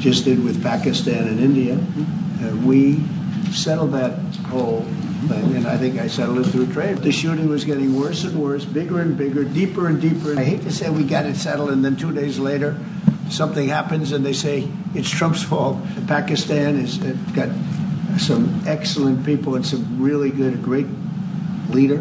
just did with Pakistan and India. We settled that whole thing, and I think I settled it through trade. The shooting was getting worse and worse, bigger and bigger, deeper and deeper. I hate to say we got it settled, and then 2 days later, something happens, and they say it's Trump's fault. Pakistan has got some excellent people and some really good, great leader.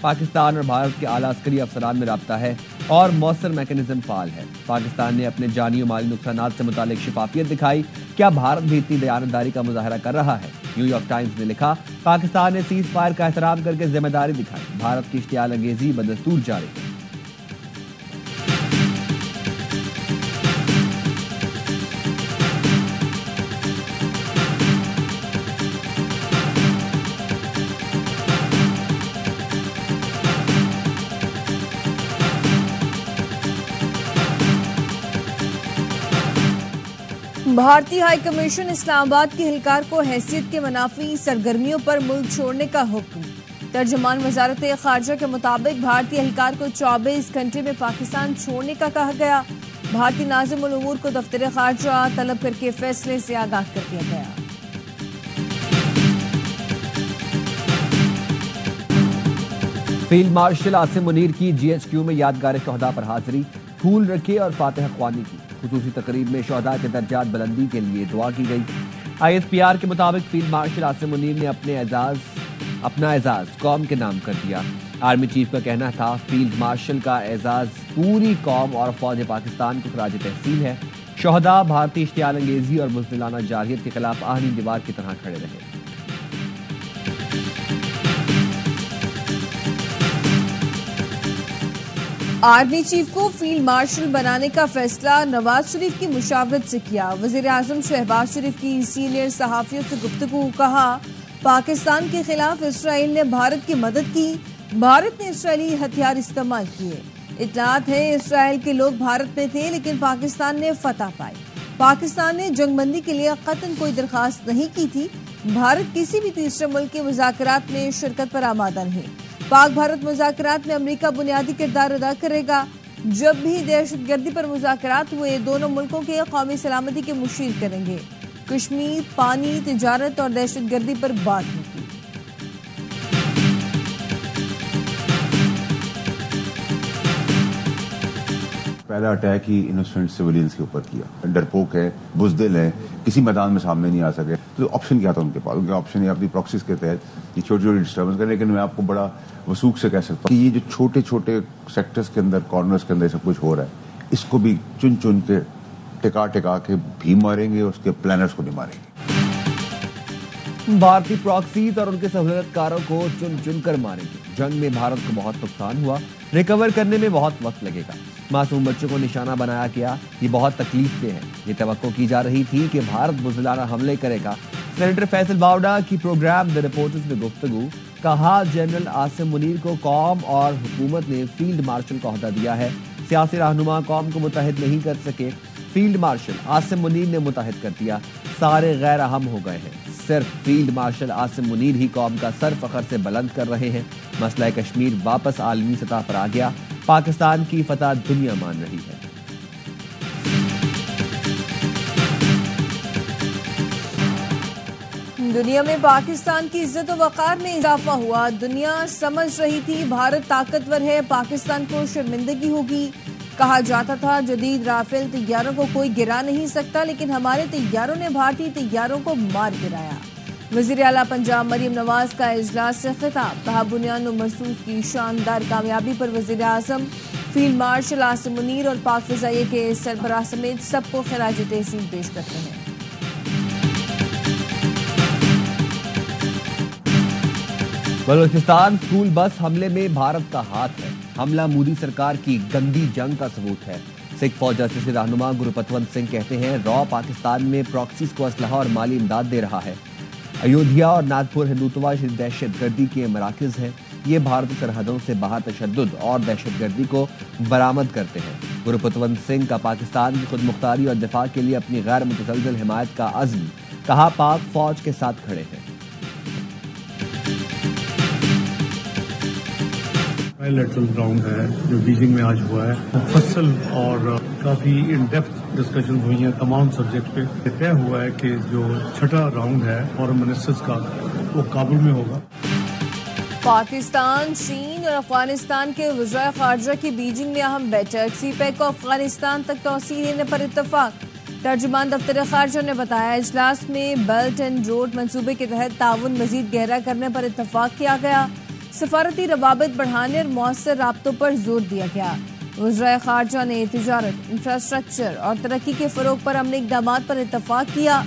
Pakistan اور بھارت کے اعلیٰ عسکری افسران میں رابطہ ہے اور مؤثر میکینزم فعال ہے۔ پاکستان نے اپنے جانی و مالی نقصانات سے متعلق شفافیت دکھائی، کیا بھارت بھی اتنی دیانتداری کا مظاہرہ کر رہا ہے؟ نیو یارک ٹائمز نے لکھا، پاکستان نے سیز فائر کا احترام کر کے ذمہ داری دکھائی، بھارت کی اشتعال انگیزی بدستور جاری ہے۔ بھارتی ہائی کمیشن اسلام آباد کے اہلکار کو حیثیت کے منافی سرگرمیوں پر ملک چھوڑنے کا حکم۔ ترجمان وزارت خارجہ کے مطابق بھارتی اہلکار کو 24 گھنٹے میں پاکستان چھوڑنے کا کہا گیا۔ بھارتی ناظم الامور کو دفتر خارجہ طلب کر کے فیصلے سے آگاہ کر دیا گیا۔ فیلڈ مارشل عاصم منیر کی جی ایچ کیو میں یادگار شہداء پر حاضری، پھول رکھے اور فاتحہ خوانی کی۔ خصوصی تقریب میں شہداء کے درجات بلندی کے لیے دعا کی گئی۔ آئی ایس پی آر کے مطابق فیلڈ مارشل عاصم منیر نے اپنا اعزاز قوم کے نام کر دیا۔ آرمی چیف کا کہنا تھا، فیلڈ مارشل کا اعزاز پوری قوم اور فوج پاکستان کو خراج تحسین ہے۔ شہداء بھارتی اشتعال انگیزی اور بزدلانہ جارحیت کے خلاف آہنی دیوار کی طرح کھڑے رہے۔ آرمی چیف کو فیلڈ مارشل بنانے کا فیصلہ نواز شریف کی مشاورت سے کیا۔ وزیر اعظم شہباز شریف کی سینئر صحافیوں سے گفتگو، کہا پاکستان کے خلاف اسرائیل نے بھارت کی مدد کی، بھارت نے اسرائیلی ہتھیار استعمال کیے۔ اطلاعات ہے اسرائیل کے لوگ بھارت میں تھے لیکن پاکستان نے فتح پائی۔ پاکستان نے جنگ بندی کے لیے قطعاً کوئی درخواست نہیں کی تھی۔ بھارت کسی بھی تیسرے ملک کے مذاکرات میں شرکت پر آمادہ نہیں۔ پاک بھارت مذاکرات میں امریکہ بنیادی کردار ادا کرے گا۔ جب بھی دہشت گردی پر مذاکرات ہوئے، دونوں ملکوں کے قومی سلامتی کے مشیر کریں گے۔ کشمیر، پانی، تجارت اور دہشت گردی پر بات ہوگی۔ پہلا اٹیک ہی انوسنٹ سویلینز کے اوپر کیا، ڈرپوک ہے، بزدل ہے، کسی میدان میں سامنے نہیں آ سکے۔ تو آپشن کیا تھا ان کے پاس؟ ان کے آپشن یہ اپنی پراکسیز کے تحت یہ چھوٹی چھوٹی ڈسٹربنس کریں، لیکن میں آپ کو بڑا وثوق سے کہہ سکتا ہوں کہ یہ جو چھوٹے چھوٹے سیکٹرز کے اندر، کارنرز کے اندر سب کچھ ہو رہا ہے، اس کو بھی چن چن کے ٹکا کے بھی ماریں گے، اس کے پلانرز کو نہیں ماریں گے۔ بھارتی پراکسیز اور ان کے سہولت کاروں کو چن چن کر ماریں گے۔ جنگ میں بھارت کو بہت نقصان ہوا، ریکور کرنے میں بہت وقت لگے گا۔ معصوم بچوں کو نشانہ بنایا گیا، یہ بہت تکلیف دہ ہے۔ یہ توقع کی جا رہی تھی کہ بھارت بزدلانہ حملے کرے گا۔ سینیٹر فیصل باوڑا کی پروگرام دی رپورٹرز میں گفتگو، کہا جنرل عاصم منیر کو قوم اور حکومت نے فیلڈ مارشل کا عہدہ دیا ہے۔ سیاسی رہنما قوم کو متحد نہیں کر سکے، فیلڈ مارشل عاصم منیر نے متحد کر دیا۔ سارے غیر اہم ہو گئے ہیں، صرف فیلڈ مارشل عاصم منیر ہی قوم کا سر فخر سے بلند کر رہے ہیں۔ مسئلہ کشمیر واپس عالمی سطح پر آ گیا، پاکستان کی فتح دنیا مان رہی ہے۔ دنیا میں پاکستان کی عزت و وقار میں اضافہ ہوا۔ دنیا سمجھ رہی تھی بھارت طاقتور ہے، پاکستان کو شرمندگی ہوگی۔ کہا جاتا تھا جدید رافیل طیاروں کو کوئی گرا نہیں سکتا، لیکن ہمارے طیاروں نے بھارتی طیاروں کو مار گرایا۔ وزیر اعلیٰ پنجاب مریم نواز کا اجلاس سے خطاب، کہا بنیان و مرصوص کی شاندار کامیابی پر وزیر اعظم، فیلڈ مارشل عاصم منیر اور پاک فضائیہ کے سربراہ سمیت سب کو خراج تحسین پیش کرتے ہیں۔ بلوچستان اسکول بس حملے میں بھارت کا ہاتھ ہے، حملہ مودی سرکار کی گندی جنگ کا ثبوت ہے۔ سکھ فوج جرسی رہنما گروپتونت سنگھ کہتے ہیں، را پاکستان میں پراکسیز کو اسلحہ اور مالی امداد دے رہا ہے۔ ایودھیا اور ناگپور ہندوتوا دہشت گردی کے مراکز ہیں، یہ بھارتی سرحدوں سے باہر تشدد اور دہشت گردی کو برآمد کرتے ہیں۔ گروپتونت سنگھ کا پاکستان کی خود مختاری اور دفاع کے لیے اپنی غیر متزلزل حمایت کا عزم، کہا پاک فوج کے ساتھ کھڑے ہیں۔ بائیلیٹرل راؤنڈ ہے جو بیجنگ میں آج ہوا ہے، مفصل اور کافی ان ڈیپتھ ڈسکشن ہوئی ہیں تمام سبجیکٹ پہ۔ یہ طے ہوا ہے کہ جو چھٹا راؤنڈ ہے فارن منسٹرز کا وہ کابل میں ہوگا۔ پاکستان، چین اور افغانستان کے وزرائے خارجہ کی بیجنگ میں اہم بیٹھک، سی پیک کو افغانستان تک توسیع دینے پر اتفاق۔ ترجمان دفتر خارجہ نے بتایا، اجلاس میں بیلٹ اینڈ روڈ منصوبے کے تحت تعاون مزید گہرا کرنے پر اتفاق کیا گیا۔ سفارتی روابط بڑھانے اور مؤثر رابطوں پر زور دیا گیا۔ وزرائے خارجہ نے تجارت، انفراسٹرکچر اور ترقی کے فروغ پر عملی اقدامات پر اتفاق کیا۔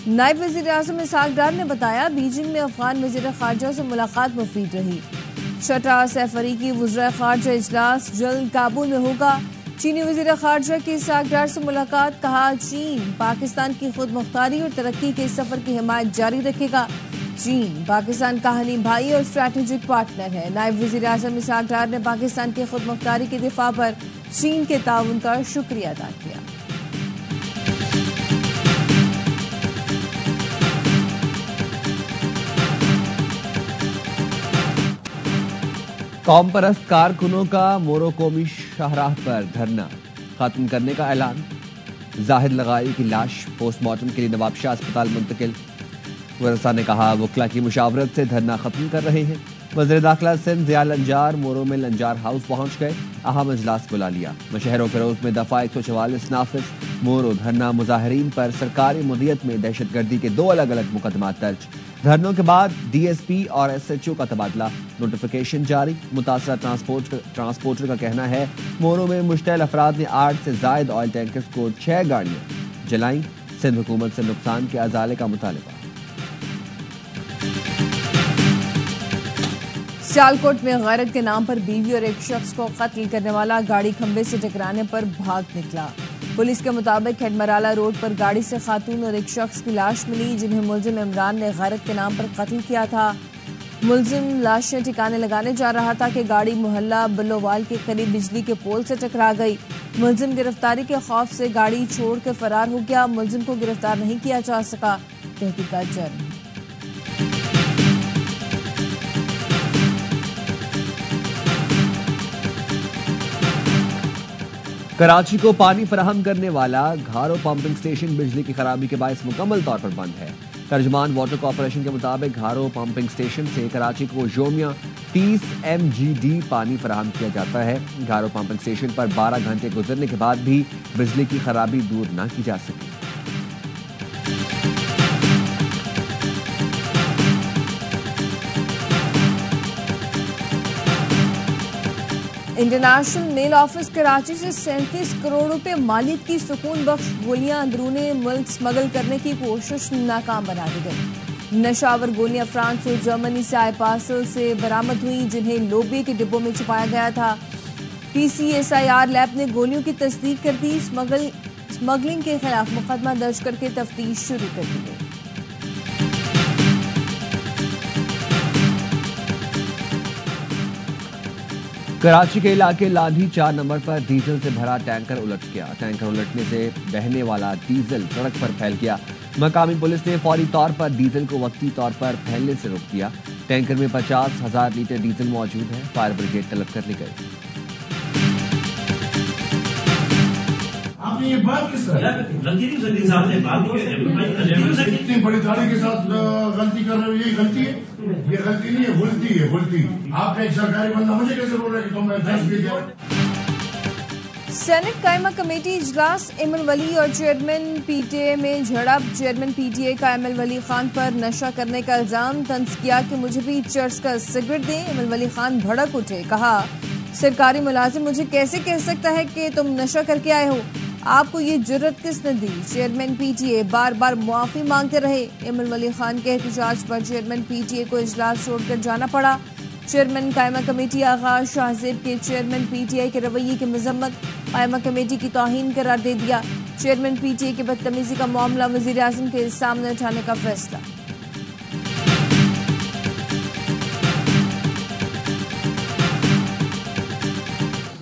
نائب وزیر اعظم اسحاق ڈار نے بتایا بیجنگ میں افغان وزیر خارجہ سے ملاقات مفید رہی۔ چھٹا سہ فریقی وزرائے خارجہ اجلاس جلد کابل میں ہوگا۔ چینی وزیر خارجہ کی اسحاق ڈار سے ملاقات، کہا چین پاکستان کی خود مختاری اور ترقی کے سفر کی حمایت جاری رکھے گا۔ چین پاکستان کا حلیم بھائی اور اسٹریٹجک پارٹنر ہے۔ نائب وزیر اعظم اسحاق ڈار نے پاکستان کی خود مختاری کے دفاع پر چین کے تعاون کا شکریہ ادا کیا۔ قوم پرست کارکنوں کا مورو قومی شاہراہ پر دھرنا ختم کرنے کا اعلان۔ زاہد لغائی کی لاش پوسٹ مارٹم کے لیے نواب شاہ اسپتال منتقل۔ ورثاء نے کہا وکلا کی مشاورت سے دھرنا ختم کر رہے ہیں۔ وزیر داخلہ سندھ ضیاء لنجار مورو میں لنجار ہاؤس پہنچ گئے، اہم اجلاس بلا لیا۔ مشہر و فیروز میں دفعہ 144 نافذ۔ مورو دھرنا مظاہرین پر سرکاری مدیریت میں دہشت گردی کے 2 الگ الگ مقدمات درج۔ دھرنوں کے بعد ڈی ایس پی اور ایس ایچ او کا تبادلہ، نوٹیفیکیشن جاری۔ متاثرہ ٹرانسپورٹر کا کہنا ہے مورو میں مشتعل افراد نے 8 سے زائد آئل ٹینکرز کو 6 گاڑیاں جلائیں۔ سندھ حکومت سے نقصان کے ازالے کا مطالبہ۔ سیالکوٹ میں غیرت کے نام پر بیوی اور ایک شخص کو قتل کرنے والا گاڑی کھمبے سے ٹکرانے پر بھاگ نکلا۔ پولیس کے مطابق ہیڈمرالہ روڈ پر گاڑی سے خاتون اور ایک شخص کی لاش ملی جنہیں ملزم عمران نے غیرت کے نام پر قتل کیا تھا۔ ملزم لاشیں ٹھکانے لگانے جا رہا تھا کہ گاڑی محلہ بلووال کے قریب بجلی کے پول سے ٹکرا گئی۔ ملزم گرفتاری کے خوف سے گاڑی چھوڑ کر فرار ہو گیا۔ ملزم کو گرفتار نہیں کیا جا سکا، تحقیقات جاری۔ کراچی کو پانی فراہم کرنے والا گھارو پمپنگ اسٹیشن بجلی کی خرابی کے باعث مکمل طور پر بند ہے۔ ترجمان واٹر کارپوریشن کے مطابق گھارو پمپنگ اسٹیشن سے کراچی کو یومیہ 30 MGD پانی فراہم کیا جاتا ہے۔ گھارو پمپنگ اسٹیشن پر 12 گھنٹے گزرنے کے بعد بھی بجلی کی خرابی دور نہ کی جا سکی۔ انٹرنیشنل میل آفس کراچی سے 37 کروڑ روپے مالیت کی سکون بخش گولیاں اندرون ملک سمگل کرنے کی کوشش ناکام بنا دی گئی۔ نشاور گولیاں فرانس اور جرمنی سے آئے پارسل سے برآمد ہوئی جنہیں لوبے کے ڈبوں میں چھپایا گیا تھا۔ PCSIR لیب نے گولیوں کی تصدیق کر دی۔ اسمگلنگ کے خلاف مقدمہ درج کر کے تفتیش شروع کر دی گئی۔ کراچی کے علاقے لادھی 4 نمبر پر ڈیزل سے بھرا ٹینکر الٹ گیا۔ ٹینکر الٹنے سے بہنے والا ڈیزل سڑک پر پھیل گیا۔ مقامی پولیس نے فوری طور پر ڈیزل کو وقتی طور پر پھیلنے سے روک دیا۔ ٹینکر میں 50,000 لیٹر ڈیزل موجود ہے۔ فائر بریگیڈ طلب کر لی گئی۔ آپ نے یہ بات کس طرح اتنی بڑی داڑھی کے ساتھ غلطی کر رہے ہو؟ یہ غلطی ہے، یہ غلطی نہیں ہے، غلطی ہے، غلطی۔ آپ نے ایک سرکاری بندہ مجھے کیسے بول رہے کہ تم نے درج بھی کیا؟ سینٹ قائمہ کمیٹی اجلاس ایمن ولی اور چیئرمین پی ٹی اے میں جھڑپ۔ چیئرمین پی ٹی اے کا ایمن ولی خان پر نشہ کرنے کا الزام، طنز کیا کہ مجھے بھی چرس کا سگریٹ دیں۔ ایمن ولی خان بھڑک اٹھے، کہا سرکاری ملازم مجھے کیسے کہہ سکتا ہے کہ تم نشہ کر کے آئے ہو؟ آپ کو یہ جرت کس نے دی؟ چیئرمین پی ٹی اے بار بار معافی مانگتے رہے۔ ایمن ولی خان کے احتجاج پر چیئرمین پی ٹی اے کو اجلاس چھوڑ کر جانا پڑا۔ چیئرمین قائمہ کمیٹی آغا شاہ زیب کے چیئرمین پی ٹی اے کے رویے کی مذمت، قائمہ کمیٹی کی توہین قرار دے دیا۔ چیئرمین پی ٹی اے کی بدتمیزی کا معاملہ وزیر اعظم کے سامنے اٹھانے کا فیصلہ۔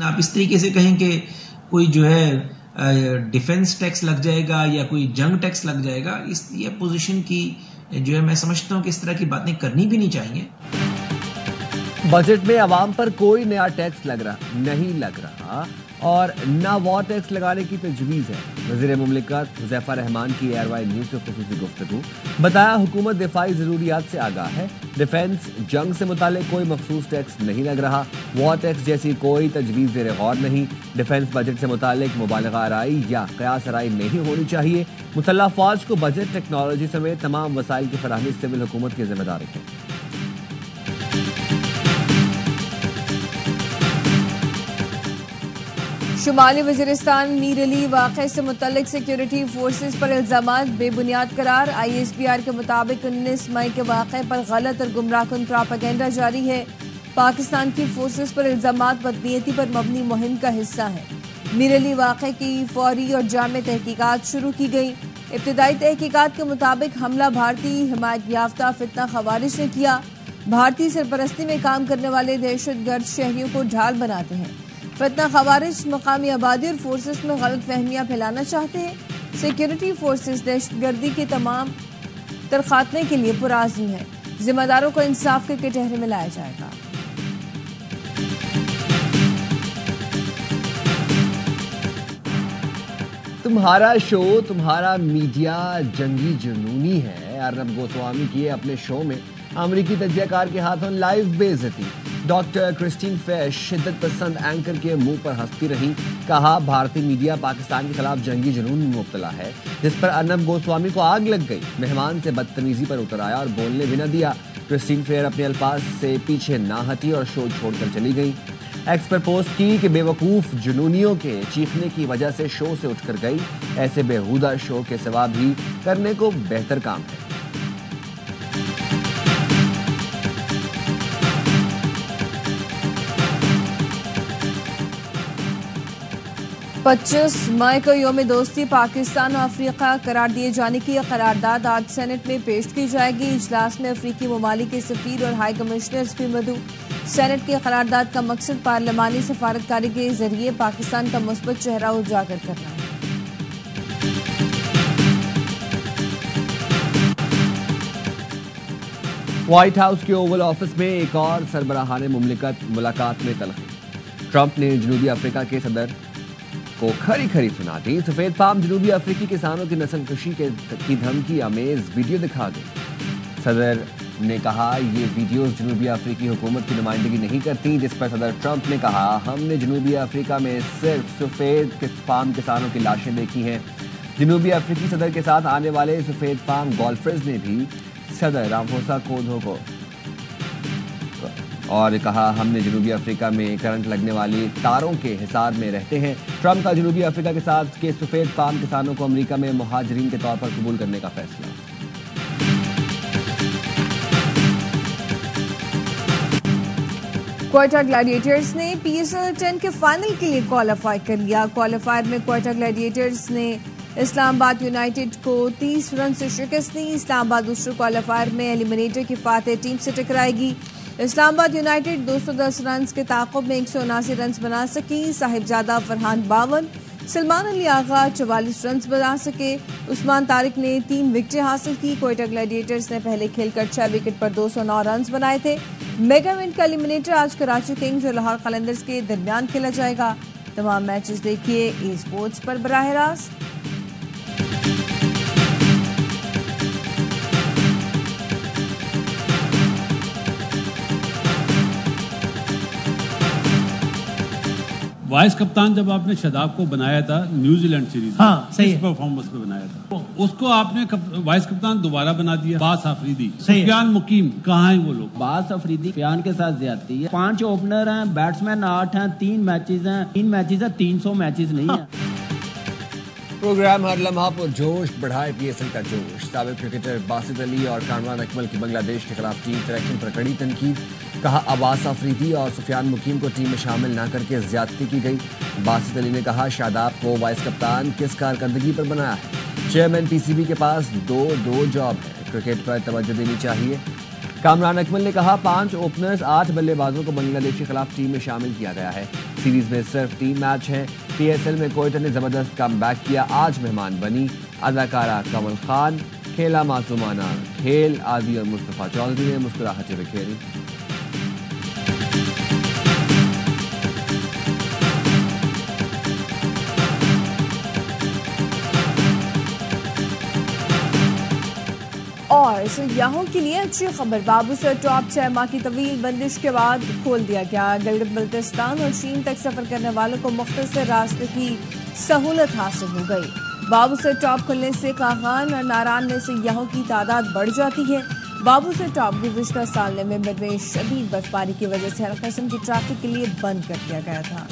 آپ اس طریقے سے کہیں کہ کوئی جو ہے ڈیفنس ٹیکس لگ جائے گا یا کوئی جنگ ٹیکس لگ جائے گا، یہ پوزیشن کی جو ہے میں سمجھتا ہوں کہ اس طرح کی باتیں کرنی بھی نہیں چاہیے۔ بجٹ میں عوام پر کوئی نیا ٹیکس نہیں لگ رہا اور نہ وار ٹیکس لگانے کی تجویز ہے۔ وزیر مملکت حذیفہ رحمان کی ایئر وائی نیوز سے خصوصی گفتگو، بتایا حکومت دفاعی ضروریات سے آگاہ ہے، ڈیفنس جنگ سے متعلق کوئی مخصوص ٹیکس نہیں لگ رہا، وار ٹیکس جیسی کوئی تجویز زیر غور نہیں، ڈیفنس بجٹ سے متعلق مبالغہ آرائی یا قیاس آرائی نہیں ہونی چاہیے، مسلح فوج کو بجٹ، ٹیکنالوجی سمیت تمام وسائل کی فراہمی سول حکومت کی ذمہ داری ہے۔ شمالی وزیرستان میر علی واقعے سے متعلق سیکیورٹی فورسز پر الزامات بے بنیاد قرار. ISPR کے مطابق 19 مئی کے واقعے پر غلط اور گمراہ کن پراپیگنڈا جاری ہے. پاکستان کی فورسز پر الزامات بدنیتی پر مبنی مہم کا حصہ ہیں. میر علی واقعے کی فوری اور جامع تحقیقات شروع کی گئی. ابتدائی تحقیقات کے مطابق حملہ بھارتی حمایت یافتہ فتنہ خوارج نے کیا. بھارتی سرپرستی میں کام کرنے والے دہشت گرد شہریوں کو ڈھال بناتے ہیں. فتنہ خوارج مقامی آبادی اور فورسز میں غلط فہمیاں پھیلانا چاہتے ہیں. سیکیورٹی فورسز دہشت گردی کے تمام تر خاتمے کے لیے پرعزم ہیں. ذمہ داروں کو انصاف کے کٹہرے میں لایا جائے گا. تمہارا شو تمہارا میڈیا جنگی جنونی ہے. ارنب گوسوامی کی اپنے شو میں امریکی تجزیہ کار کے ہاتھوں لائیو بے عزتی. ڈاکٹر کرسٹین فیش شدت پسند اینکر کے منہ پر ہنستی رہی. کہا بھارتی میڈیا پاکستان کے خلاف جنگی جنون میں مبتلا ہے، جس پر ارنب گوسوامی کو آگ لگ گئی. مہمان سے بدتمیزی پر اتر آیا اور بولنے بھی نہ دیا. کرسٹین فیئر اپنے الفاظ سے پیچھے نہ ہٹی اور شو چھوڑ کر چلی گئی. ایکس پر پوسٹ کی کہ بے وقوف جنونیوں کے چیخنے کی وجہ سے شو سے اٹھ کر گئی. ایسے بےہودہ شو کے سوا بھی کرنے کو بہتر کام ہے. 25 مئی کو یوم دوستی پاکستان اور افریقہ قرار دیے جانے کی قرارداد آج سینٹ میں پیش کی جائے گی. اجلاس میں افریقی ممالک کے سفیر اور ہائی کمشنرز بھی مدعو. سینٹ کی قرارداد کا مقصد پارلیمانی سفارتکاری کے ذریعے پاکستان کا مثبت چہرہ اجاگر کرنا ہے. وائٹ ہاؤس کے اوول آفس میں ایک اور سربراہان مملکت ملاقات میں تلخی. ٹرمپ نے جنوبی افریقہ کے صدر کو کھری کھری سنا دی. سفید فام جنوبی افریقی کسانوں کی نسل کشی کی دھمکی آمیز ویڈیو دکھا گئی. صدر نے کہا یہ ویڈیوز جنوبی افریقی حکومت کی نمائندگی نہیں کرتی، جس پر صدر ٹرمپ نے کہا ہم نے جنوبی افریقہ میں صرف سفید فام کسانوں کی لاشیں دیکھی ہیں. جنوبی افریقی صدر کے ساتھ آنے والے سفید فام گولفرز نے بھی صدر رامفوسا کودھو کو اور کہا ہم نے جنوبی افریقہ میں کرنٹ لگنے والی تاروں کے حصار میں رہتے ہیں. ٹرمپ کا جنوبی افریقہ کے ساتھ کے سفید فام کسانوں کو امریکہ میں مہاجرین کے طور پر قبول کرنے کا فیصلہ. کوئٹہ گلیڈیٹرز نے PSL 10 کے فائنل کے لیے کوالیفائی کر لیا. کوالیفائر میں کوئٹہ گلیڈیٹرز نے اسلام آباد یونائیٹڈ کو 30 رن سے شکست دی. اسلام آباد دوسرے کوالیفائر میں ایلیمنیٹر کی فاتح ٹیم سے ٹکرائے گی. اسلام آباد یونائیٹڈ 210 رنز کے تعاقب میں 179 رنز بنا سکی. صاحبزادہ فرحان 52، سلمان علی آغا 44 رنز بنا سکے. عثمان طارق نے 3 وکٹیں حاصل کی. کوئٹہ گلیڈیٹرز نے پہلے کھیل کر 6 وکٹ پر 209 رنز بنائے تھے. میگا ایونٹ کا ایلیمنیٹر آج کراچی کنگز اور لاہور قلندرز کے درمیان کھیلا جائے گا. تمام میچز دیکھیے ای اسپورٹس پر براہ راست. وائس کپتان جب آپ نے شاداب کو بنایا تھا نیوزی لینڈ سیریز صحیح پرفارمنس پہ بنایا تھا، اس کو آپ نے وائس کپتان دوبارہ بنا دیا. باس آفریدی، سفیان مقیم، کہاں ہیں وہ لوگ؟ باس آفریدی سفیان کے ساتھ زیادتی ہے. 5 اوپنر ہیں، بیٹسمین 8 ہیں، 3 میچز ہیں، 300 میچز نہیں ہیں. پروگرام ہر لمحہ پر جوش بڑھائے PSL کا جوش. سابق کرکٹر باسط علی اور کامران اکمل کی بنگلہ دیش کے خلاف ٹیم سلیکشن پر کڑی تنقید. کہا عباس آفریدی اور سفیان مقیم کو ٹیم میں شامل نہ کر کے زیادتی کی گئی. باسط علی نے کہا شاداب کو وائس کپتان کس کارکردگی پر بنایا ہے. چیئرمین PCB کے پاس دو جاب ہے، کرکٹ پر توجہ دینی چاہیے. کامران اکمل نے کہا 5 اوپنرز 8 بلے بازوں کو بنگلہ دیش کے خلاف ٹیم میں شامل کیا گیا ہے. سیریز میں صرف 3 میچ ہیں. PSL میں کوئٹہ نے زبردست کم بیک کیا، آج مہمان بنی. اداکارہ کمل خان، کھیلا معصومانہ کھیل. عادی اور مصطفیٰ چودھری نے مسکراہٹیں بکھیری. اور سیاحوں کے لیے اچھی خبر، بابو سر ٹاپ 6 ماہ کی طویل بندش کے بعد کھول دیا گیا. گلگت بلتستان اور چین تک سفر کرنے والوں کو مختصر راستے کی سہولت حاصل ہو گئی. بابو سر ٹاپ کھلنے سے کاغان اور ناران میں سیاحوں کی تعداد بڑھ جاتی ہے. بابو سر ٹاپ گزشتہ سال میں شدید برفباری کی وجہ سے ہر قسم کی ٹریفک کے لیے بند کر دیا گیا تھا.